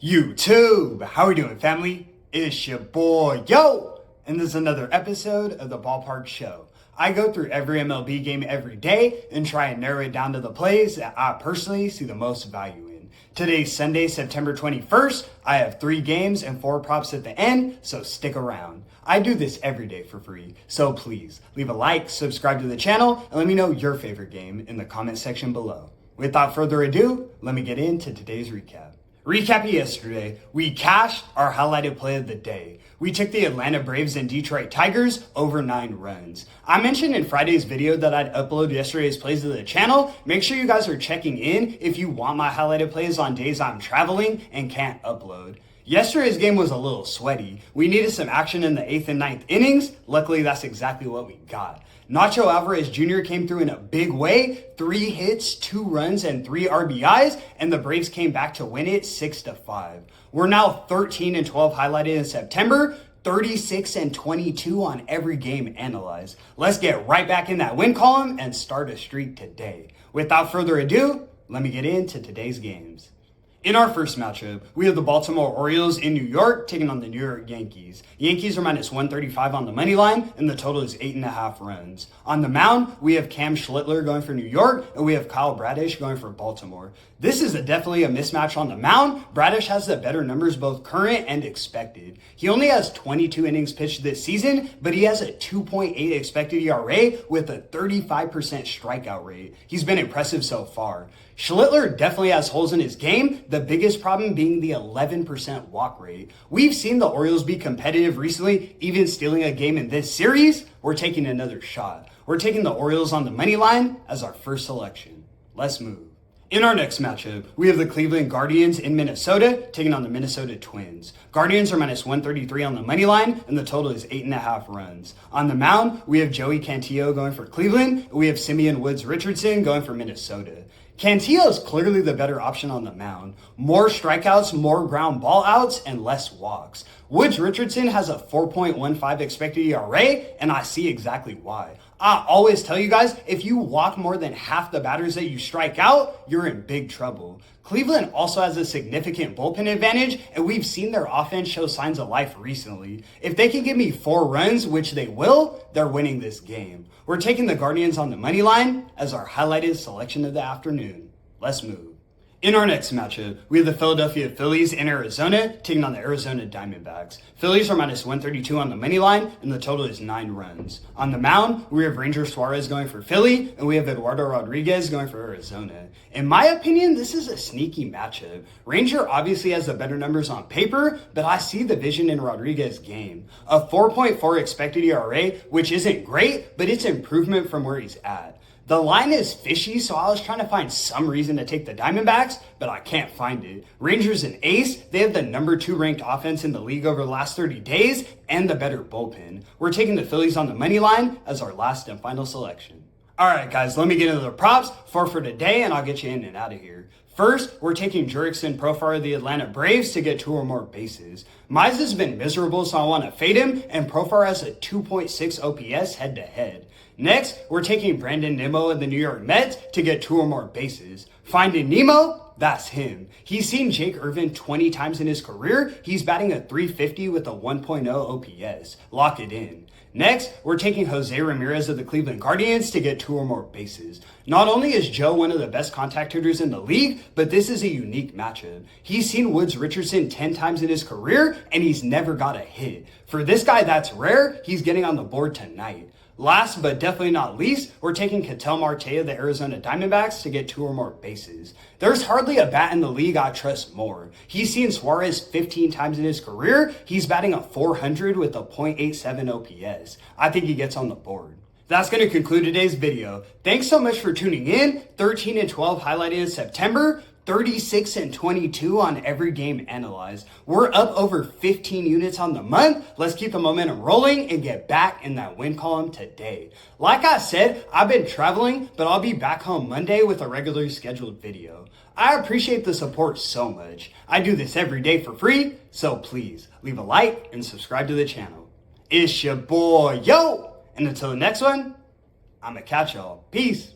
YouTube, how are we doing, family? It's your boy, yo! And this is another episode of the Ballpark Show. I go through every MLB game every day and try and narrow it down to the plays that I personally see the most value in. Today's Sunday, September 21st. I have 3 games and 4 props at the end, so stick around. I do this every day for free, so please leave a like, subscribe to the channel, and let me know your favorite game in the comment section below. Without further ado, let me get into today's recap. Recapping yesterday, we cashed our highlighted play of the day. We took the Atlanta Braves and Detroit Tigers over 9 runs. I mentioned in Friday's video that I'd upload yesterday's plays to the channel. Make sure you guys are checking in if you want my highlighted plays on days I'm traveling and can't upload. Yesterday's game was a little sweaty. We needed some action in the 8th and 9th innings. Luckily, that's exactly what we got. Nacho Alvarez Jr. came through in a big way, 3 hits, 2 runs, and 3 RBIs, and the Braves came back to win it 6-5. We're now 13-12 highlighted in September, 36-22 on every game analyzed. Let's get right back in that win column and start a streak today. Without further ado, let me get into today's games. In our first matchup, we have the Baltimore Orioles in New York taking on the New York Yankees. Yankees are minus 135 on the money line, and the total is 8.5 runs. On the mound, we have Cam Schlittler going for New York, and we have Kyle Bradish going for Baltimore. This is definitely a mismatch on the mound. Bradish has the better numbers, both current and expected. He only has 22 innings pitched this season, but he has a 2.8 expected ERA with a 35% strikeout rate. He's been impressive so far. Schlittler definitely has holes in his game, the biggest problem being the 11% walk rate. We've seen the Orioles be competitive recently, even stealing a game in this series. We're taking another shot. We're taking the Orioles on the money line as our first selection. Let's move. In our next matchup, we have the Cleveland Guardians in Minnesota taking on the Minnesota Twins. Guardians are minus 133 on the money line, and the total is 8.5 runs. On the mound, we have Joey Cantillo going for Cleveland, and we have Simeon Woods Richardson going for Minnesota. Cantillo is clearly the better option on the mound. More strikeouts, more ground ball outs, and less walks. Woods Richardson has a 4.15 expected ERA, and I see exactly why. I always tell you guys, if you walk more than half the batters that you strike out, you're in big trouble. Cleveland also has a significant bullpen advantage, and we've seen their offense show signs of life recently. If they can give me 4 runs, which they will, they're winning this game. We're taking the Guardians on the money line as our highlighted selection of the afternoon. Let's move. In our next matchup, we have the Philadelphia Phillies in Arizona taking on the Arizona Diamondbacks. Phillies are minus 132 on the money line, and the total is 9 runs. On the mound, we have Ranger Suarez going for Philly, and we have Eduardo Rodriguez going for Arizona. In my opinion, this is a sneaky matchup. Ranger obviously has the better numbers on paper, but I see the vision in Rodriguez's game. A 4.4 expected ERA, which isn't great, but it's improvement from where he's at. The line is fishy, so I was trying to find some reason to take the Diamondbacks, but I can't find it. Rangers an ace. They have the number 2 ranked offense in the league over the last 30 days and the better bullpen. We're taking the Phillies on the money line as our last and final selection. All right, guys, let me get into the props for today, and I'll get you in and out of here. First, we're taking Jurickson Profar of the Atlanta Braves to get 2 or more bases. Mize has been miserable, so I want to fade him, and Profar has a 2.6 OPS head-to-head. Next, we're taking Brandon Nimmo of the New York Mets to get 2 or more bases. Finding Nemo? That's him. He's seen Jake Irvin 20 times in his career. He's batting a 350 with a 1.0 OPS. Lock it in. Next, we're taking Jose Ramirez of the Cleveland Guardians to get 2 or more bases. Not only is Joe one of the best contact hitters in the league, but this is a unique matchup. He's seen Woods Richardson 10 times in his career, and he's never got a hit. For this guy, that's rare. He's getting on the board tonight. Last but definitely not least, we're taking Ketel Marte of the Arizona Diamondbacks to get 2 or more bases. There's hardly a bat in the league I trust more. He's seen Suarez 15 times in his career. He's batting a 400 with a .87 OPS. I think he gets on the board. That's going to conclude today's video. Thanks so much for tuning in. 13-12 highlighted in September. 36-22 on every game analyzed. We're up over 15 units on the month. Let's keep the momentum rolling and get back in that win column today. Like I said, I've been traveling, but I'll be back home Monday with a regularly scheduled video. I appreciate the support so much. I do this every day for free, so please leave a like and subscribe to the channel. It's your boy, yo! And until the next one, I'ma catch y'all. Peace.